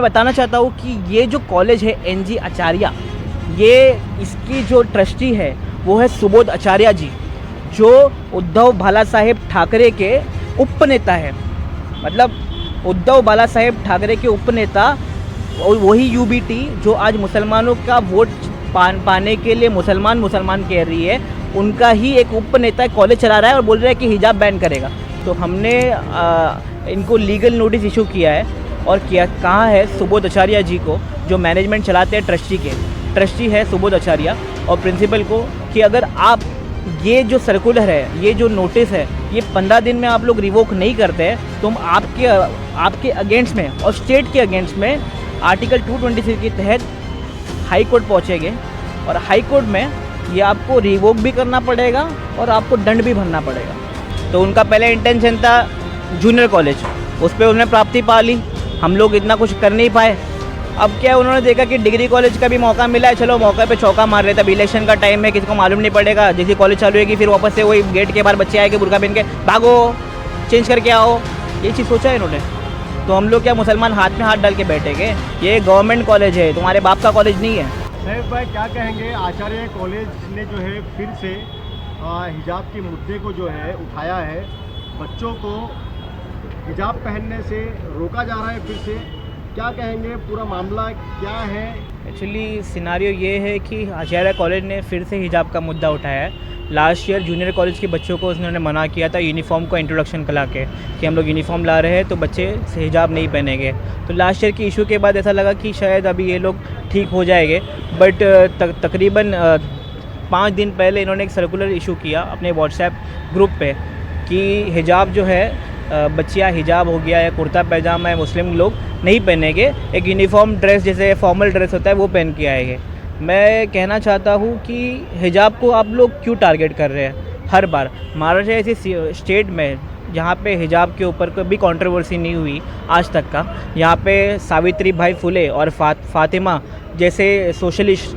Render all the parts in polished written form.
मैं बताना चाहता हूँ कि ये जो कॉलेज है NG आचार्य, ये इसकी जो ट्रस्टी है वो है सुबोध आचार्य जी, जो उद्धव बाला साहेब ठाकरे के उपनेता है। मतलब उद्धव बाला साहेब ठाकरे के उपनेता, वही UBT जो आज मुसलमानों का वोट पाने के लिए मुसलमान कह रही है, उनका ही एक उपनेता कॉलेज चला रहा है और बोल रहा है कि हिजाब बैन करेगा। तो हमने इनको लीगल नोटिस इशू किया है और कहा है सुबोध आचार्य जी को, जो मैनेजमेंट चलाते हैं ट्रस्टी है सुबोध आचार्य, और प्रिंसिपल को कि अगर आप ये जो सर्कुलर है, ये जो नोटिस है, ये 15 दिन में आप लोग रिवोक नहीं करते हैं तो हम आपके अगेंस्ट में और स्टेट के अगेंस्ट में आर्टिकल 226 के तहत हाई कोर्ट पहुँचेंगे और हाई कोर्ट में ये आपको रिवोक भी करना पड़ेगा और आपको दंड भी भरना पड़ेगा। तो उनका पहले इंटेंशन था जूनियर कॉलेज, उस पर उन्होंने प्राप्ति पा ली, हम लोग इतना कुछ कर नहीं पाए। अब क्या उन्होंने देखा कि डिग्री कॉलेज का भी मौका मिला है, चलो मौके पे चौका मार रहे थे। अब इलेक्शन का टाइम है, किसी को मालूम नहीं पड़ेगा, जैसे कॉलेज चालू होगी फिर वापस से वही गेट के बाहर बच्चे आएंगे बुर्का पहन के, भागो चेंज करके आओ, ये चीज़ सोचा है इन्होंने। तो हम लोग क्या मुसलमान हाथ में हाथ डाल के बैठेंगे? ये गवर्नमेंट कॉलेज है, तुम्हारे बाप का कॉलेज नहीं है। साहब भाई क्या कहेंगे, आचार्य कॉलेज ने जो है फिर से हिजाब के मुद्दे को जो है उठाया है, बच्चों को हिजाब पहनने से रोका जा रहा है फिर से, क्या कहेंगे, पूरा मामला क्या है? एक्चुअली सिनारियो ये है कि आचार्य कॉलेज ने फिर से हिजाब का मुद्दा उठाया है। लास्ट ईयर जूनियर कॉलेज के बच्चों को उन्होंने मना किया था यूनिफॉर्म को इंट्रोडक्शन करा के कि हम लोग यूनिफॉर्म ला रहे हैं तो बच्चे हिजाब नहीं पहनेंगे। तो लास्ट ईयर की इशू के बाद ऐसा लगा कि शायद अभी ये लोग ठीक हो जाएंगे, बट तकरीबन 5 दिन पहले इन्होंने एक सर्कुलर इशू किया अपने व्हाट्सएप ग्रुप पे कि हिजाब जो है, बच्चियाँ हिजाब हो गया या कुर्ता पैजामा है, मुस्लिम लोग नहीं पहनेंगे, एक यूनिफॉर्म ड्रेस जैसे फॉर्मल ड्रेस होता है वो पहन के आएंगे। मैं कहना चाहता हूँ कि हिजाब को आप लोग क्यों टारगेट कर रहे हैं हर बार? महाराष्ट्र ऐसी स्टेट में जहाँ पे हिजाब के ऊपर कोई भी कंट्रोवर्सी नहीं हुई आज तक का, यहाँ पे सावित्री बाई फुले और फातिमा जैसे सोशलिस्ट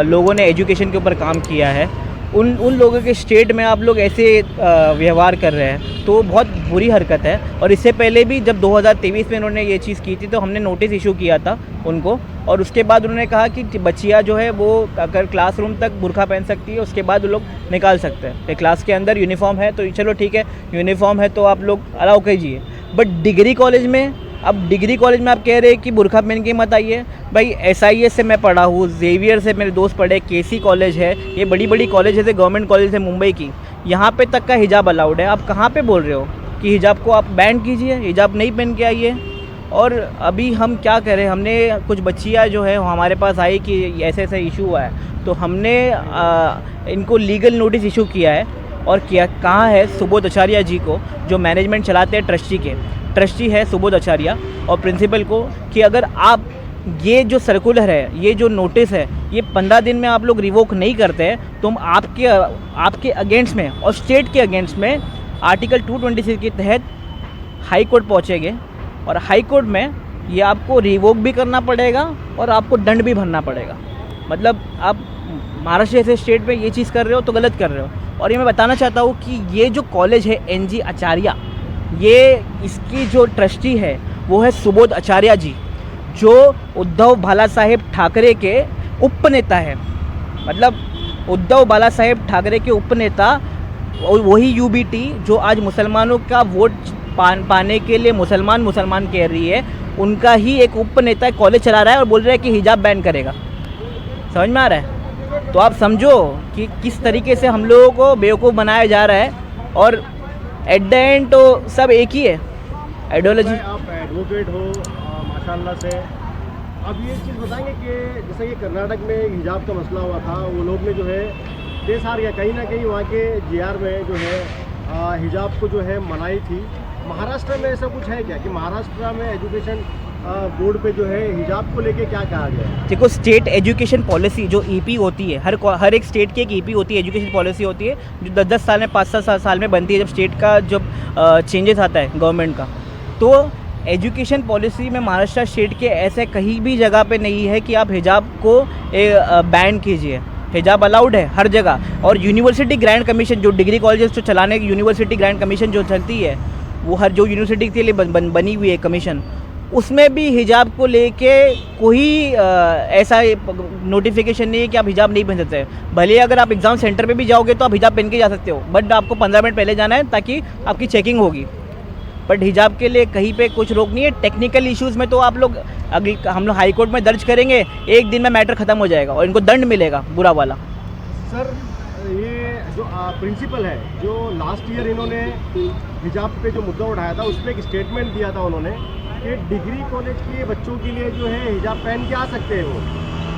लोगों ने एजुकेशन के ऊपर काम किया है, उन लोगों के स्टेट में आप लोग ऐसे व्यवहार कर रहे हैं तो बहुत बुरी हरकत है। और इससे पहले भी जब 2023 में उन्होंने ये चीज़ की थी तो हमने नोटिस इशू किया था उनको, और उसके बाद उन्होंने कहा कि बच्चियाँ जो है वो अगर क्लासरूम तक बुर्का पहन सकती है, उसके बाद वो लोग निकाल सकते हैं। क्लास के अंदर यूनिफॉर्म है तो चलो ठीक है, यूनिफॉर्म है तो आप लोग अलाउ कीजिए, बट डिग्री कॉलेज में, अब डिग्री कॉलेज में आप कह रहे हैं कि बुर्का पहन के मत आइए। भाई SIS से मैं पढ़ा हूँ, जेवियर से मेरे दोस्त पढ़े, KC कॉलेज है, ये बड़ी बड़ी कॉलेज है, गवर्नमेंट कॉलेज है मुंबई की, यहाँ पे तक का हिजाब अलाउड है। आप कहाँ पे बोल रहे हो कि हिजाब को आप बैन कीजिए, हिजाब नहीं पहन के आइए? और अभी हम क्या करें, हमने कुछ बच्चियाँ जो है हमारे पास आई कि ऐसे ऐसा इशू हुआ है, तो हमने इनको लीगल नोटिस इशू किया है और कहा है सुबोध आचार्य जी को, जो मैनेजमेंट चलाते हैं ट्रस्टी है सुबोध आचार्य, और प्रिंसिपल को कि अगर आप ये जो सर्कुलर है, ये जो नोटिस है, ये 15 दिन में आप लोग रिवोक नहीं करते हैं तो हम आपके अगेंस्ट में और स्टेट के अगेंस्ट में आर्टिकल 226 के तहत हाई कोर्ट पहुँचेंगे और हाई कोर्ट में ये आपको रिवोक भी करना पड़ेगा और आपको दंड भी भरना पड़ेगा। मतलब आप महाराष्ट्र जैसे स्टेट में ये चीज़ कर रहे हो तो गलत कर रहे हो। और ये मैं बताना चाहता हूँ कि ये जो कॉलेज है NG आचार्य, ये इसकी जो ट्रस्टी है वो है सुबोध आचार्य जी, जो उद्धव बाला साहेब ठाकरे के उपनेता है। मतलब उद्धव बाला साहेब ठाकरे के उपनेता, वही UBT जो आज मुसलमानों का वोट पाने के लिए मुसलमान कह रही है, उनका ही एक उपनेता कॉलेज चला रहा है और बोल रहा है कि हिजाब बैन करेगा। समझ में आ रहा है? तो आप समझो कि किस तरीके से हम लोगों को बेवकूफ़ बनाया जा रहा है, और एट द एंड तो सब एक ही है, आइडियोलॉजी। आप एडवोकेट हो माशाल्लाह से, अब ये चीज़ बताएंगे कि जैसे ये कर्नाटक में हिजाब का मसला हुआ था, वो लोग ने जो है केस हार गया, कहीं ना कहीं वहाँ के JR में जो है हिजाब को जो है मनाई थी। महाराष्ट्र में ऐसा कुछ है क्या कि महाराष्ट्र में एजुकेशन बोर्ड पे जो है हिजाब को लेके क्या कहा गया है? देखो, स्टेट एजुकेशन पॉलिसी जो EP होती है, हर एक स्टेट की एक EP होती है, एजुकेशन पॉलिसी होती है, जो 10-10 साल में 5-7 साल में बनती है, जब स्टेट का जब चेंजेस आता है गवर्नमेंट का। तो एजुकेशन पॉलिसी में महाराष्ट्र स्टेट के ऐसे कहीं भी जगह पे नहीं है कि आप हिजाब को बैन कीजिए। हिजाब अलाउड है हर जगह। और यूनिवर्सिटी ग्रांट कमीशन, जो डिग्री कॉलेजेस जो चलाने की यूनिवर्सिटी ग्रांट कमीशन जो चलती है, वो हर जो यूनिवर्सिटी के लिए बनी हुई है कमीशन, उसमें भी हिजाब को लेके कोई ऐसा नोटिफिकेशन नहीं है कि आप हिजाब नहीं पहन सकते। भले अगर आप एग्ज़ाम सेंटर पे भी जाओगे तो आप हिजाब पहन के जा सकते हो, बट आपको 15 मिनट पहले जाना है ताकि आपकी चेकिंग होगी। बट हिजाब के लिए कहीं पे कुछ रोक नहीं है। टेक्निकल इश्यूज़ में तो आप लोग हम लोग हाई कोर्ट में दर्ज करेंगे, एक दिन में मैटर ख़त्म हो जाएगा और इनको दंड मिलेगा बुरा वाला। सर ये जो प्रिंसिपल है, जो लास्ट ईयर इन्होंने हिजाब पे जो मुद्दा उठाया था उस पर एक स्टेटमेंट दिया था उन्होंने कि डिग्री कॉलेज के बच्चों के लिए जो है हिजाब पहन के आ सकते हैं वो,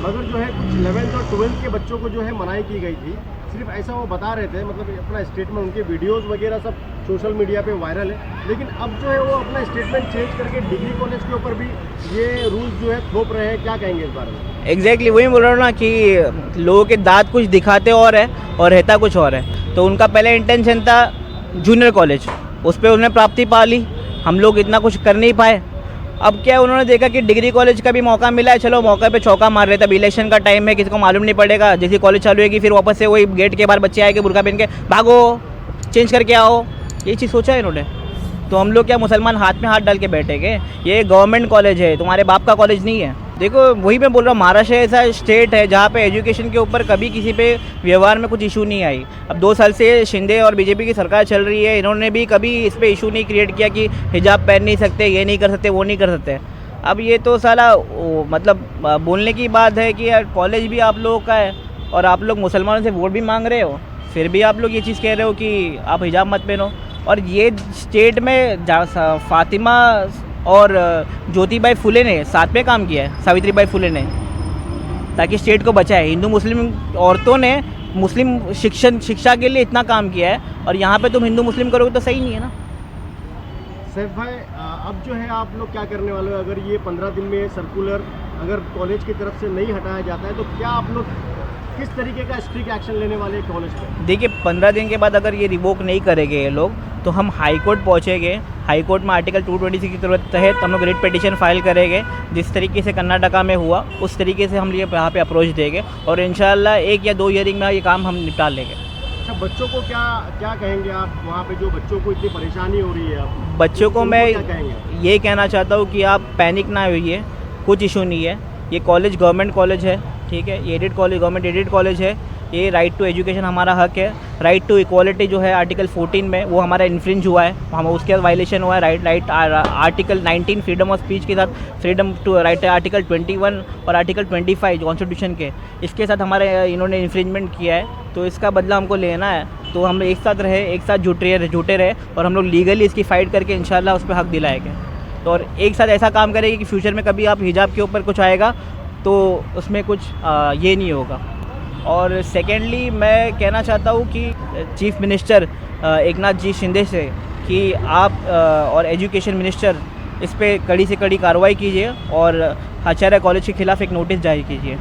मगर जो है कुछ 11th और 12th के बच्चों को जो है मनाही की गई थी। सिर्फ ऐसा वो बता रहे थे, मतलब अपना स्टेटमेंट, उनके वीडियोस वगैरह सब सोशल मीडिया पे वायरल है। लेकिन अब जो है वो अपना स्टेटमेंट चेंज करके डिग्री कॉलेज के ऊपर भी ये रूल्स जो है थोप रहे हैं। क्या कहेंगे इस बारे में? एग्जैक्टली वही बोल रहा हूँ ना कि लोगों के दांत कुछ दिखाते और है और रहता कुछ और है। तो उनका पहले इंटेंशन था जूनियर कॉलेज, उस पर उन्होंने प्राप्ति पा ली, हम लोग इतना कुछ कर नहीं पाए। अब क्या उन्होंने देखा कि डिग्री कॉलेज का भी मौका मिला है, चलो मौके पे चौका मार रहे थे। अब इलेक्शन का टाइम है, किसी को मालूम नहीं पड़ेगा, जैसे कॉलेज चालू होगी फिर वापस से वही गेट के बाहर बच्चे आएंगे बुर्का पहन के, भागो चेंज करके आओ, ये चीज़ सोचा है इन्होंने। तो हम लोग क्या मुसलमान हाथ में हाथ डाल के बैठेंगे? ये गवर्नमेंट कॉलेज है, तुम्हारे बाप का कॉलेज नहीं है। देखो वही मैं बोल रहा हूँ, महाराष्ट्र ऐसा स्टेट है जहाँ पे एजुकेशन के ऊपर कभी किसी पे व्यवहार में कुछ इशू नहीं आई। अब 2 साल से शिंदे और बीजेपी की सरकार चल रही है, इन्होंने भी कभी इस पे इशू नहीं क्रिएट किया कि हिजाब पहन नहीं सकते, ये नहीं कर सकते, वो नहीं कर सकते। अब ये तो साला मतलब बोलने की बात है कि यार कॉलेज भी आप लोगों का है और आप लोग मुसलमानों से वोट भी मांग रहे हो, फिर भी आप लोग ये चीज़ कह रहे हो कि आप हिजाब मत पहनो। और ये स्टेट में फातिमा और ज्योतिबाई फुले ने साथ में काम किया है, सावित्रीबाई फुले ने, ताकि स्टेट को बचाए। हिंदू मुस्लिम औरतों ने मुस्लिम शिक्षा के लिए इतना काम किया है और यहाँ पे तुम हिंदू मुस्लिम करोगे तो सही नहीं है ना। सैफ भाई, अब जो है आप लोग क्या करने वाले हो? अगर ये 15 दिन में सर्कुलर अगर कॉलेज की तरफ से नहीं हटाया जाता है तो क्या आप लोग किस तरीके का स्ट्रिक्ट एक्शन लेने वाले हैं कॉलेज पर? देखिए 15 दिन के बाद अगर ये रिवोक नहीं करेंगे ये लोग तो हम हाई कोर्ट पहुँचेंगे। हाई कोर्ट में आर्टिकल 226 की तहत हम लोग रिट पिटीशन फाइल करेंगे। जिस तरीके से कर्नाटका में हुआ उस तरीके से हम ये यहाँ पे अप्रोच देंगे और इंशाल्लाह 1 या 2 हियरिंग में ये काम हम निपटा लेंगे। अच्छा, बच्चों को क्या कहेंगे आप वहाँ पे, जो बच्चों को इतनी परेशानी हो रही है? अब बच्चों को मैं क्या कहेंगे? ये कहना चाहता हूँ कि आप पैनिक ना होइए, कुछ इशू नहीं है। ये कॉलेज गवर्नमेंट कॉलेज है, ठीक है, ये added college, government aided college है। ये राइट टू एजुकेशन हमारा हक है। राइट टू इक्वालिटी जो है आर्टिकल 14 में वो हमारा इन्फ्रिंज हुआ है, हम उसके वायलेशन हुआ है। आर्टिकल 19 फ्रीडम ऑफ स्पीच के साथ फ्रीडम टू राइट आर्टिकल 21 और आर्टिकल 25 कॉन्स्टिट्यूशन के, इसके साथ हमारे इन्होंने इन्फ्रिंजमेंट किया है। तो इसका बदला हमको लेना है। तो हम एक साथ रहे, एक साथ जुटे रहे और हम लोग लीगली इसकी फ़ाइट करके इंशाल्लाह उस पर हक दिलाएंगे। तो और एक साथ ऐसा काम करेंगे कि फ्यूचर में कभी आप हिजाब के ऊपर कुछ आएगा तो उसमें कुछ ये नहीं होगा। और सेकेंडली मैं कहना चाहता हूँ कि चीफ मिनिस्टर एकनाथ जी शिंदे से कि आप और एजुकेशन मिनिस्टर इस पे कड़ी से कड़ी कार्रवाई कीजिए और आचार्य कॉलेज के खिलाफ़ एक नोटिस जारी कीजिए।